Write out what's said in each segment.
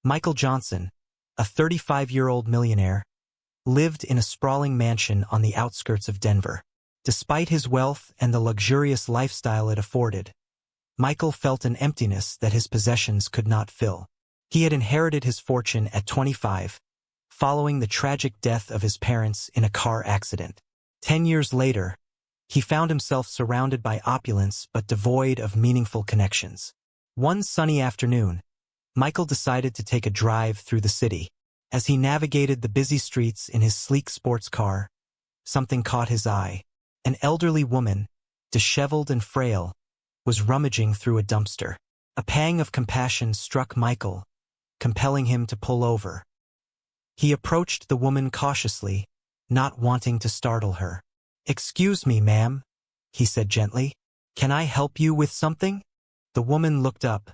Michael Johnson, a 35-year-old millionaire, lived in a sprawling mansion on the outskirts of Denver. Despite his wealth and the luxurious lifestyle it afforded, Michael felt an emptiness that his possessions could not fill. He had inherited his fortune at 25, following the tragic death of his parents in a car accident. 10 years later, he found himself surrounded by opulence but devoid of meaningful connections. One sunny afternoon, Michael decided to take a drive through the city. As he navigated the busy streets in his sleek sports car, something caught his eye. An elderly woman, disheveled and frail, was rummaging through a dumpster. A pang of compassion struck Michael, compelling him to pull over. He approached the woman cautiously, not wanting to startle her. "Excuse me, ma'am," he said gently. "Can I help you with something?" The woman looked up,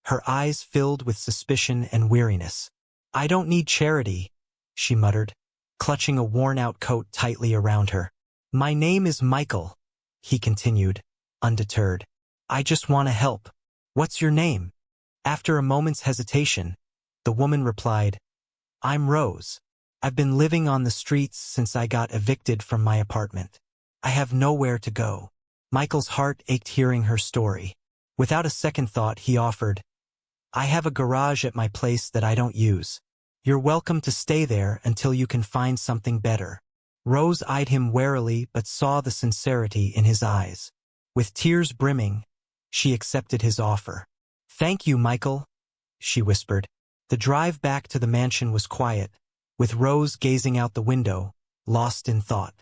her eyes filled with suspicion and weariness. "I don't need charity," she muttered, clutching a worn-out coat tightly around her. "My name is Michael," he continued, undeterred. "I just want to help. What's your name?" After a moment's hesitation, the woman replied, "I'm Rose. I've been living on the streets since I got evicted from my apartment. I have nowhere to go." Michael's heart ached hearing her story. Without a second thought, he offered, "I have a garage at my place that I don't use. You're welcome to stay there until you can find something better." Rose eyed him warily but saw the sincerity in his eyes. With tears brimming, she accepted his offer. "Thank you, Michael," she whispered. The drive back to the mansion was quiet, with Rose gazing out the window, lost in thought.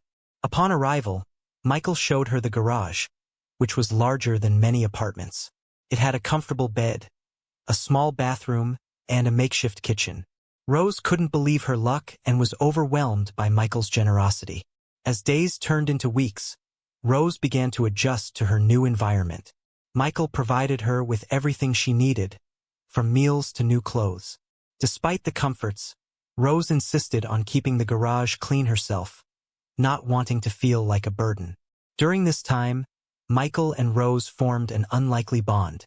Upon arrival, Michael showed her the garage, which was larger than many apartments. It had a comfortable bed, a small bathroom, and a makeshift kitchen. Rose couldn't believe her luck and was overwhelmed by Michael's generosity. As days turned into weeks, Rose began to adjust to her new environment. Michael provided her with everything she needed, from meals to new clothes. Despite the comforts, Rose insisted on keeping the garage clean herself, not wanting to feel like a burden. During this time, Michael and Rose formed an unlikely bond.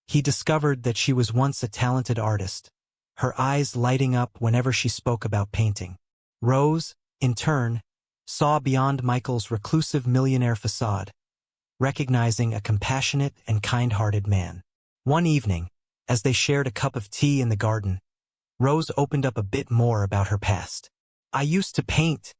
He discovered that she was once a talented artist, her eyes lighting up whenever she spoke about painting. Rose, in turn, saw beyond Michael's reclusive millionaire facade, recognizing a compassionate and kind-hearted man. One evening, as they shared a cup of tea in the garden, Rose opened up a bit more about her past. "I used to paint,"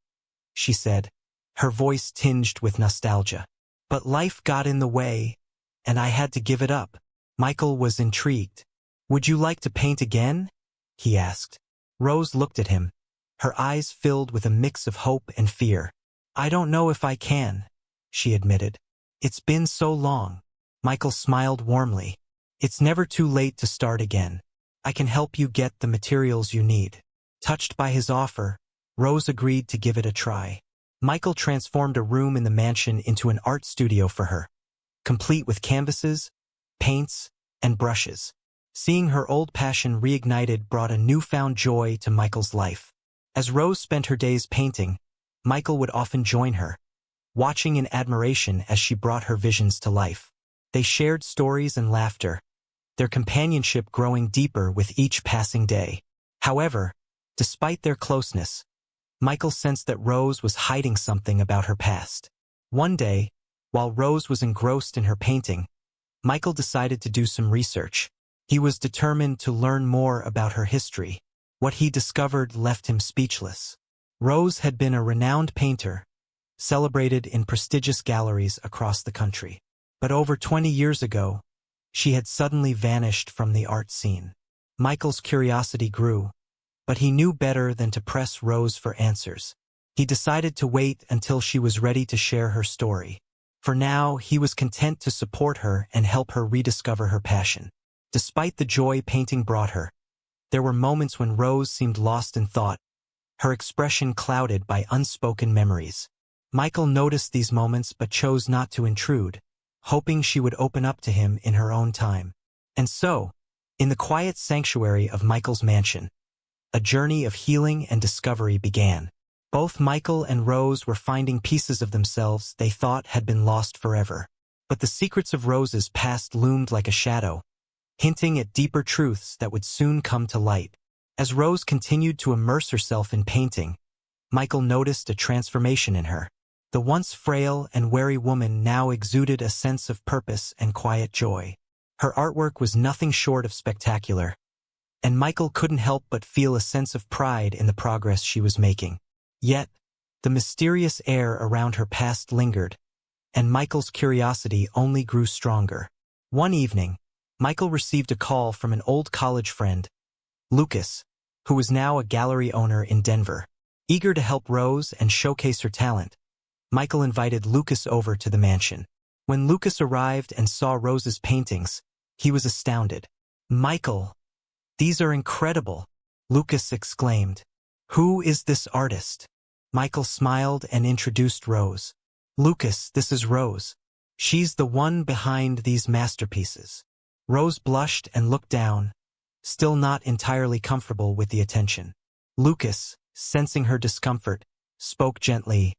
she said, her voice tinged with nostalgia. "But life got in the way, and I had to give it up." Michael was intrigued. "Would you like to paint again?" he asked. Rose looked at him, her eyes filled with a mix of hope and fear. "I don't know if I can," she admitted. "It's been so long." Michael smiled warmly. "It's never too late to start again. I can help you get the materials you need." Touched by his offer, Rose agreed to give it a try. Michael transformed a room in the mansion into an art studio for her, complete with canvases, paints, and brushes. Seeing her old passion reignited brought a newfound joy to Michael's life. As Rose spent her days painting, Michael would often join her, watching in admiration as she brought her visions to life. They shared stories and laughter, their companionship growing deeper with each passing day. However, despite their closeness, Michael sensed that Rose was hiding something about her past. One day, while Rose was engrossed in her painting, Michael decided to do some research. He was determined to learn more about her history. What he discovered left him speechless. Rose had been a renowned painter, celebrated in prestigious galleries across the country. But over 20 years ago, she had suddenly vanished from the art scene. Michael's curiosity grew, but he knew better than to press Rose for answers. He decided to wait until she was ready to share her story. For now, he was content to support her and help her rediscover her passion. Despite the joy painting brought her, there were moments when Rose seemed lost in thought, her expression clouded by unspoken memories. Michael noticed these moments but chose not to intrude, hoping she would open up to him in her own time. And so, in the quiet sanctuary of Michael's mansion, a journey of healing and discovery began. Both Michael and Rose were finding pieces of themselves they thought had been lost forever. But the secrets of Rose's past loomed like a shadow, hinting at deeper truths that would soon come to light. As Rose continued to immerse herself in painting, Michael noticed a transformation in her. The once frail and wary woman now exuded a sense of purpose and quiet joy. Her artwork was nothing short of spectacular, and Michael couldn't help but feel a sense of pride in the progress she was making. Yet, the mysterious air around her past lingered, and Michael's curiosity only grew stronger. One evening, Michael received a call from an old college friend, Lucas, who was now a gallery owner in Denver. Eager to help Rose and showcase her talent, Michael invited Lucas over to the mansion. When Lucas arrived and saw Rose's paintings, he was astounded. "Michael, these are incredible," Lucas exclaimed. "Who is this artist?" Michael smiled and introduced Rose. "Lucas, this is Rose. She's the one behind these masterpieces." Rose blushed and looked down, still not entirely comfortable with the attention. Lucas, sensing her discomfort, spoke gently.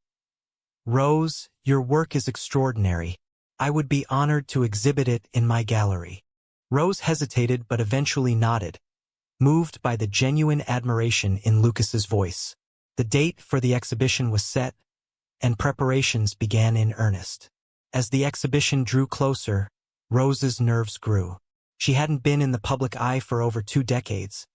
"Rose, your work is extraordinary. I would be honored to exhibit it in my gallery." Rose hesitated but eventually nodded, moved by the genuine admiration in Lucas's voice. The date for the exhibition was set, and preparations began in earnest. As the exhibition drew closer, Rose's nerves grew. She hadn't been in the public eye for over 2 decades,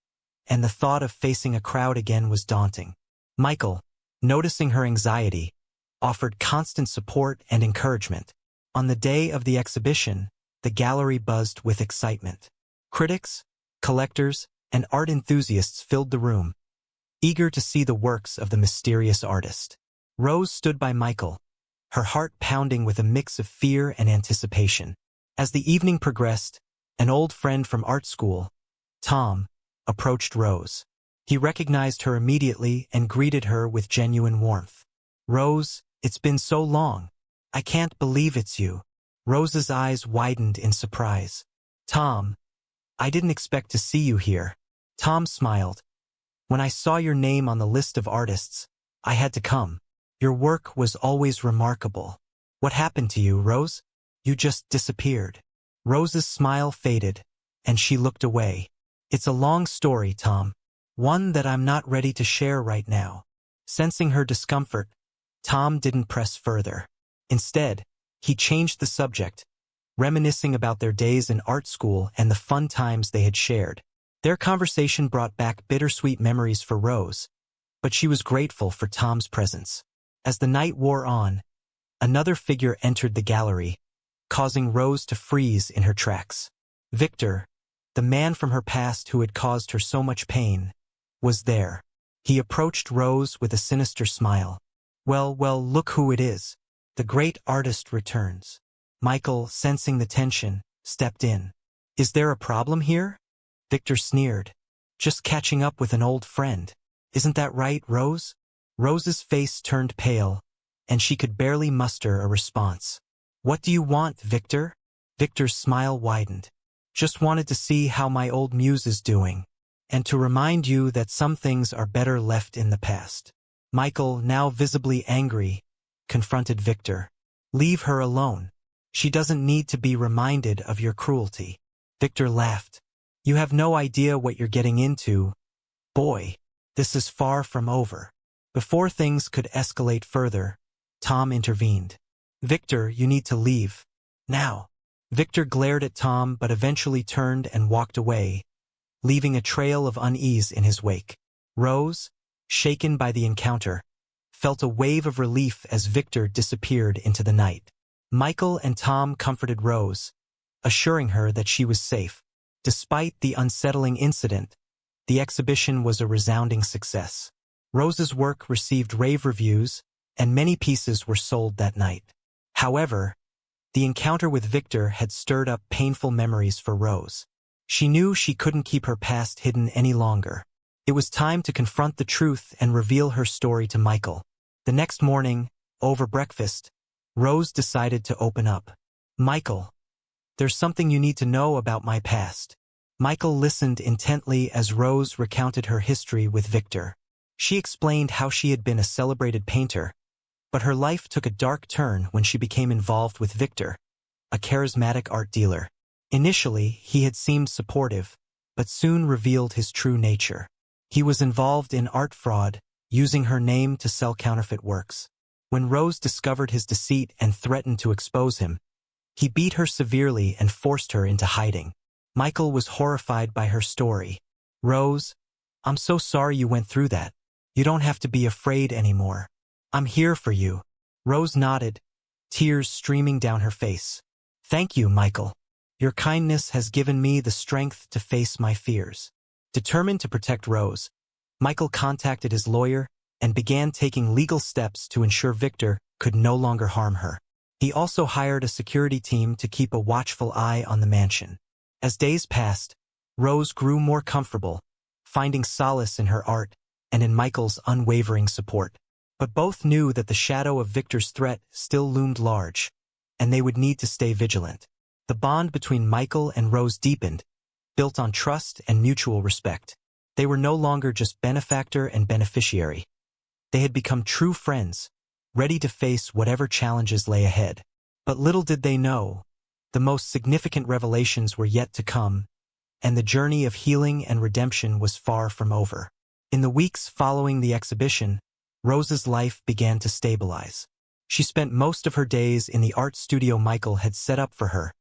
and the thought of facing a crowd again was daunting. Michael, noticing her anxiety, offered constant support and encouragement. On the day of the exhibition, the gallery buzzed with excitement. Critics, collectors, and art enthusiasts filled the room, eager to see the works of the mysterious artist. Rose stood by Michael, her heart pounding with a mix of fear and anticipation. As the evening progressed, an old friend from art school, Tom, approached Rose. He recognized her immediately and greeted her with genuine warmth. "Rose, it's been so long. I can't believe it's you." Rose's eyes widened in surprise. "Tom, I didn't expect to see you here." Tom smiled. "When I saw your name on the list of artists, I had to come. Your work was always remarkable." "What happened to you, Rose? You just disappeared." Rose's smile faded, and she looked away. "It's a long story, Tom. One that I'm not ready to share right now." Sensing her discomfort, Tom didn't press further. Instead, he changed the subject, reminiscing about their days in art school and the fun times they had shared. Their conversation brought back bittersweet memories for Rose, but she was grateful for Tom's presence. As the night wore on, another figure entered the gallery, causing Rose to freeze in her tracks. Victor, the man from her past who had caused her so much pain, was there. He approached Rose with a sinister smile. Well, look who it is. The great artist returns." Michael, sensing the tension, stepped in. "Is there a problem here?" Victor sneered. "Just catching up with an old friend. Isn't that right, Rose?" Rose's face turned pale, and she could barely muster a response. "What do you want, Victor?" Victor's smile widened. "Just wanted to see how my old muse is doing, and to remind you that some things are better left in the past." Michael, now visibly angry, confronted Victor. "Leave her alone. She doesn't need to be reminded of your cruelty." Victor laughed. "You have no idea what you're getting into, boy. This is far from over." Before things could escalate further, Tom intervened. "Victor, you need to leave. Now." Victor glared at Tom but eventually turned and walked away, leaving a trail of unease in his wake. Rose, shaken by the encounter, felt a wave of relief as Victor disappeared into the night. Michael and Tom comforted Rose, assuring her that she was safe. Despite the unsettling incident, the exhibition was a resounding success. Rose's work received rave reviews, and many pieces were sold that night. However, the encounter with Victor had stirred up painful memories for Rose. She knew she couldn't keep her past hidden any longer. It was time to confront the truth and reveal her story to Michael. The next morning, over breakfast, Rose decided to open up. "Michael, there's something you need to know about my past." Michael listened intently as Rose recounted her history with Victor. She explained how she had been a celebrated painter, but her life took a dark turn when she became involved with Victor, a charismatic art dealer. Initially, he had seemed supportive, but soon revealed his true nature. He was involved in art fraud, using her name to sell counterfeit works. When Rose discovered his deceit and threatened to expose him, he beat her severely and forced her into hiding. Michael was horrified by her story. "Rose, I'm so sorry you went through that. You don't have to be afraid anymore. I'm here for you." Rose nodded, tears streaming down her face. "Thank you, Michael. Your kindness has given me the strength to face my fears." Determined to protect Rose, Michael contacted his lawyer and began taking legal steps to ensure Victor could no longer harm her. He also hired a security team to keep a watchful eye on the mansion. As days passed, Rose grew more comfortable, finding solace in her art and in Michael's unwavering support. But both knew that the shadow of Victor's threat still loomed large, and they would need to stay vigilant. The bond between Michael and Rose deepened, built on trust and mutual respect. They were no longer just benefactor and beneficiary. They had become true friends, ready to face whatever challenges lay ahead. But little did they know, the most significant revelations were yet to come, and the journey of healing and redemption was far from over. In the weeks following the exhibition, Rose's life began to stabilize. She spent most of her days in the art studio Michael had set up for her,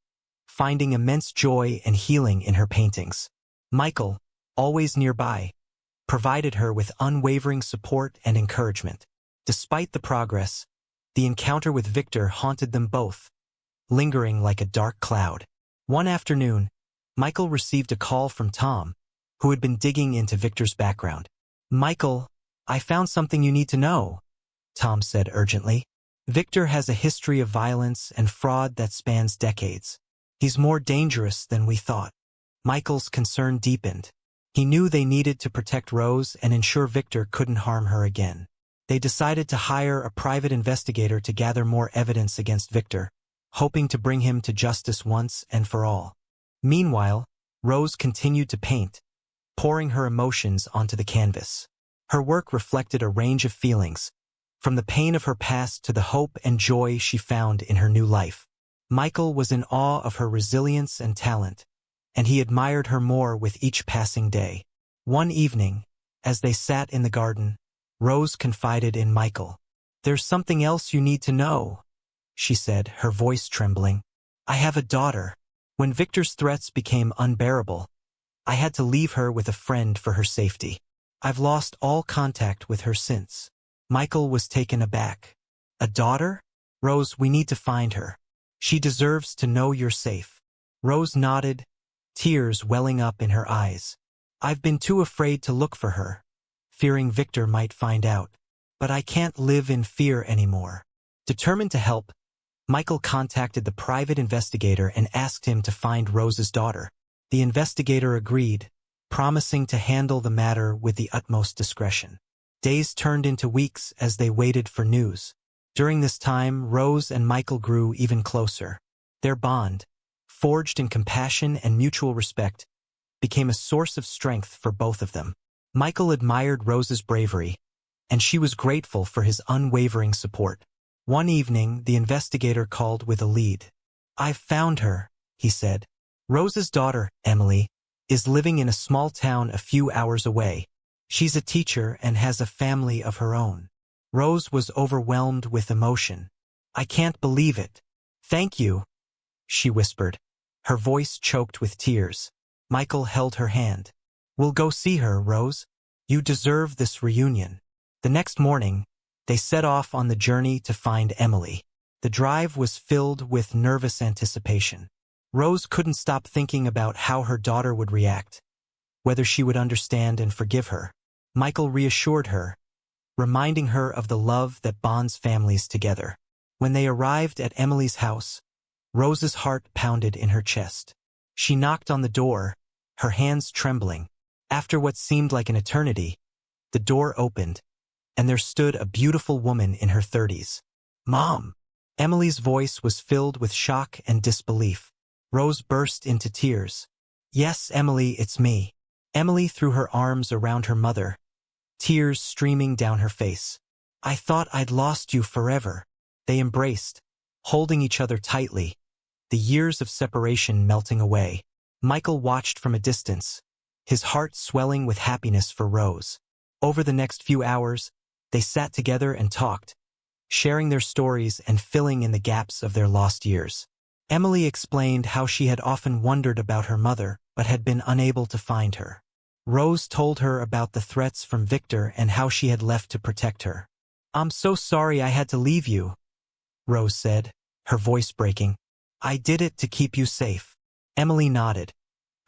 finding immense joy and healing in her paintings. Michael, always nearby, provided her with unwavering support and encouragement. Despite the progress, the encounter with Victor haunted them both, lingering like a dark cloud. One afternoon, Michael received a call from Tom, who had been digging into Victor's background. "Michael, I found something you need to know," Tom said urgently. "Victor has a history of violence and fraud that spans decades. He's more dangerous than we thought." Michael's concern deepened. He knew they needed to protect Rose and ensure Victor couldn't harm her again. They decided to hire a private investigator to gather more evidence against Victor, hoping to bring him to justice once and for all. Meanwhile, Rose continued to paint, pouring her emotions onto the canvas. Her work reflected a range of feelings, from the pain of her past to the hope and joy she found in her new life. Michael was in awe of her resilience and talent, and he admired her more with each passing day. One evening, as they sat in the garden, Rose confided in Michael. "There's something else you need to know," she said, her voice trembling. "I have a daughter. When Victor's threats became unbearable, I had to leave her with a friend for her safety. I've lost all contact with her since." Michael was taken aback. "A daughter? Rose, we need to find her. She deserves to know you're safe." Rose nodded, tears welling up in her eyes. "I've been too afraid to look for her, fearing Victor might find out. But I can't live in fear anymore." Determined to help, Michael contacted the private investigator and asked him to find Rose's daughter. The investigator agreed, promising to handle the matter with the utmost discretion. Days turned into weeks as they waited for news. During this time, Rose and Michael grew even closer. Their bond, forged in compassion and mutual respect, became a source of strength for both of them. Michael admired Rose's bravery, and she was grateful for his unwavering support. One evening, the investigator called with a lead. "I've found her," he said. "Rose's daughter, Emily, is living in a small town a few hours away. She's a teacher and has a family of her own." Rose was overwhelmed with emotion. "I can't believe it. Thank you," she whispered, her voice choked with tears. Michael held her hand. "We'll go see her, Rose. You deserve this reunion." The next morning, they set off on the journey to find Emily. The drive was filled with nervous anticipation. Rose couldn't stop thinking about how her daughter would react, whether she would understand and forgive her. Michael reassured her, reminding her of the love that bonds families together. When they arrived at Emily's house, Rose's heart pounded in her chest. She knocked on the door, her hands trembling. After what seemed like an eternity, the door opened, and there stood a beautiful woman in her 30s. "Mom!" Emily's voice was filled with shock and disbelief. Rose burst into tears. "Yes, Emily, it's me." Emily threw her arms around her mother, tears streaming down her face. "I thought I'd lost you forever." They embraced, holding each other tightly, the years of separation melting away. Michael watched from a distance, his heart swelling with happiness for Rose. Over the next few hours, they sat together and talked, sharing their stories and filling in the gaps of their lost years. Emily explained how she had often wondered about her mother, but had been unable to find her. Rose told her about the threats from Victor and how she had left to protect her. "I'm so sorry I had to leave you," Rose said, her voice breaking. "I did it to keep you safe." Emily nodded,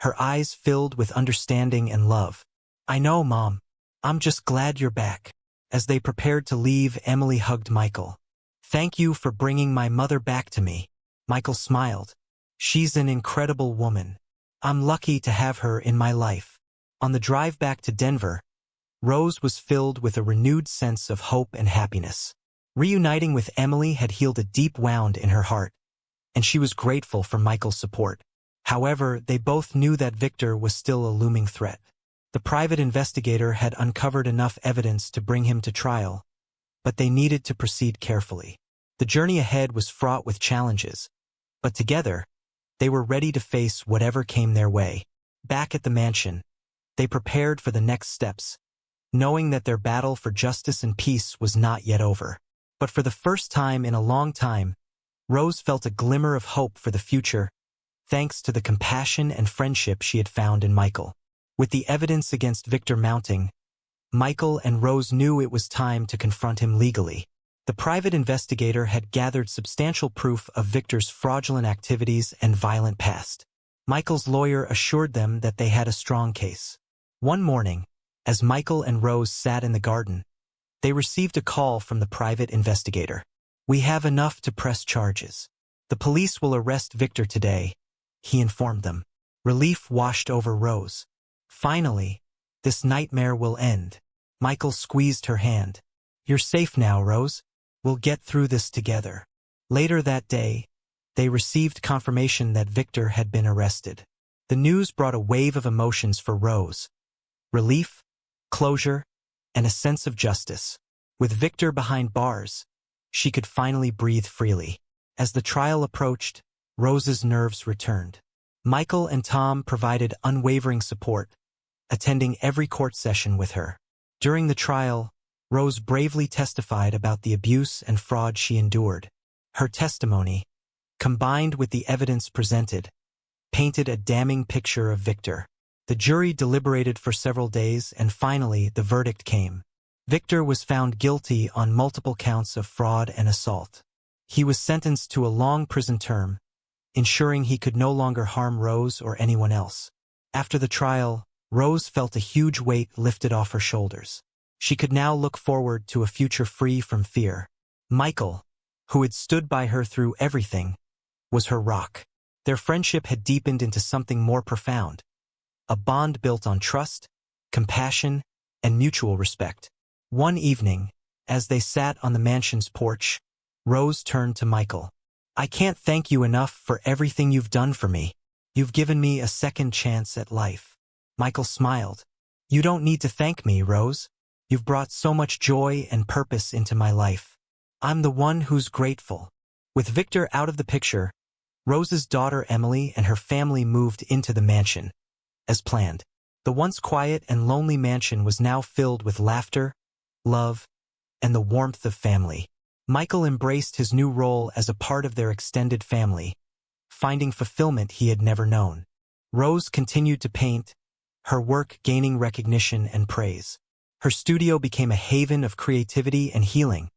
her eyes filled with understanding and love. "I know, Mom. I'm just glad you're back." As they prepared to leave, Emily hugged Michael. "Thank you for bringing my mother back to me." Michael smiled. "She's an incredible woman. I'm lucky to have her in my life." On the drive back to Denver, Rose was filled with a renewed sense of hope and happiness. Reuniting with Emily had healed a deep wound in her heart, and she was grateful for Michael's support. However, they both knew that Victor was still a looming threat. The private investigator had uncovered enough evidence to bring him to trial, but they needed to proceed carefully. The journey ahead was fraught with challenges, but together, they were ready to face whatever came their way. Back at the mansion, they prepared for the next steps, knowing that their battle for justice and peace was not yet over. But for the first time in a long time, Rose felt a glimmer of hope for the future, thanks to the compassion and friendship she had found in Michael. With the evidence against Victor mounting, Michael and Rose knew it was time to confront him legally. The private investigator had gathered substantial proof of Victor's fraudulent activities and violent past. Michael's lawyer assured them that they had a strong case. One morning, as Michael and Rose sat in the garden, they received a call from the private investigator. "We have enough to press charges. The police will arrest Victor today," he informed them. Relief washed over Rose. Finally, this nightmare will end. Michael squeezed her hand. "You're safe now, Rose. We'll get through this together." Later that day, they received confirmation that Victor had been arrested. The news brought a wave of emotions for Rose. Relief, closure, and a sense of justice. With Victor behind bars, she could finally breathe freely. As the trial approached, Rose's nerves returned. Michael and Tom provided unwavering support, attending every court session with her. During the trial, Rose bravely testified about the abuse and fraud she endured. Her testimony, combined with the evidence presented, painted a damning picture of Victor. The jury deliberated for several days and finally the verdict came. Victor was found guilty on multiple counts of fraud and assault. He was sentenced to a long prison term, ensuring he could no longer harm Rose or anyone else. After the trial, Rose felt a huge weight lifted off her shoulders. She could now look forward to a future free from fear. Michael, who had stood by her through everything, was her rock. Their friendship had deepened into something more profound, a bond built on trust, compassion, and mutual respect. One evening, as they sat on the mansion's porch, Rose turned to Michael. "I can't thank you enough for everything you've done for me. You've given me a second chance at life." Michael smiled. "You don't need to thank me, Rose. You've brought so much joy and purpose into my life. I'm the one who's grateful." With Victor out of the picture, Rose's daughter Emily and her family moved into the mansion. As planned, the once quiet and lonely mansion was now filled with laughter, love, and the warmth of family. Michael embraced his new role as a part of their extended family, finding fulfillment he had never known. Rose continued to paint, her work gaining recognition and praise. Her studio became a haven of creativity and healing,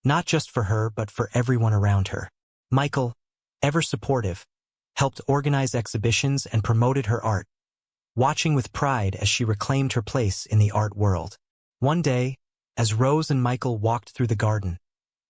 not just for her but for everyone around her. Michael, ever supportive, helped organize exhibitions and promoted her art, watching with pride as she reclaimed her place in the art world. One day, as Rose and Michael walked through the garden,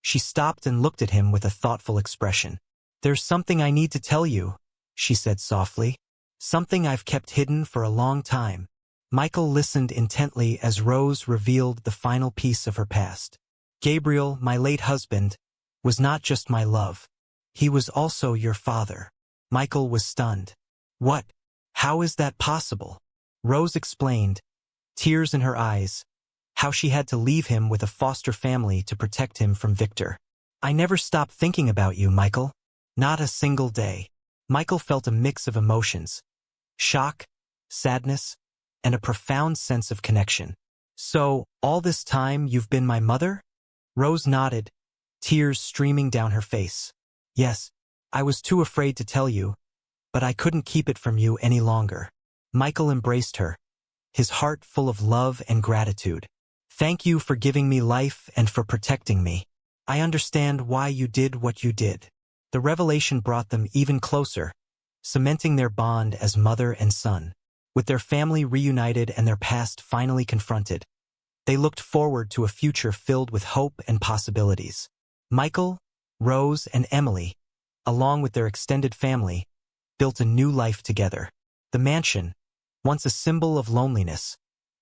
she stopped and looked at him with a thoughtful expression. "There's something I need to tell you," she said softly. "Something I've kept hidden for a long time." Michael listened intently as Rose revealed the final piece of her past. "Gabriel, my late husband, was not just my love. He was also your father." Michael was stunned. "What? How is that possible?" Rose explained, tears in her eyes, how she had to leave him with a foster family to protect him from Victor. "I never stopped thinking about you, Michael. Not a single day. Michael felt a mix of emotions: shock, sadness, and a profound sense of connection. "So, all this time you've been my mother?" Rose nodded, tears streaming down her face. "Yes, I was too afraid to tell you, but I couldn't keep it from you any longer." Michael embraced her, his heart full of love and gratitude. "Thank you for giving me life and for protecting me. I understand why you did what you did." The revelation brought them even closer, cementing their bond as mother and son. With their family reunited and their past finally confronted, they looked forward to a future filled with hope and possibilities. Michael, Rose, and Emily, along with their extended family, built a new life together. The mansion, once a symbol of loneliness,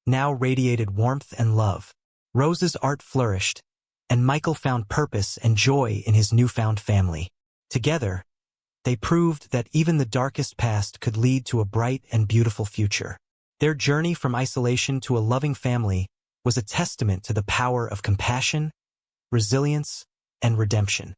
now radiated warmth and love. Rose's art flourished, and Michael found purpose and joy in his newfound family. Together, they proved that even the darkest past could lead to a bright and beautiful future. Their journey from isolation to a loving family was a testament to the power of compassion, resilience, and redemption.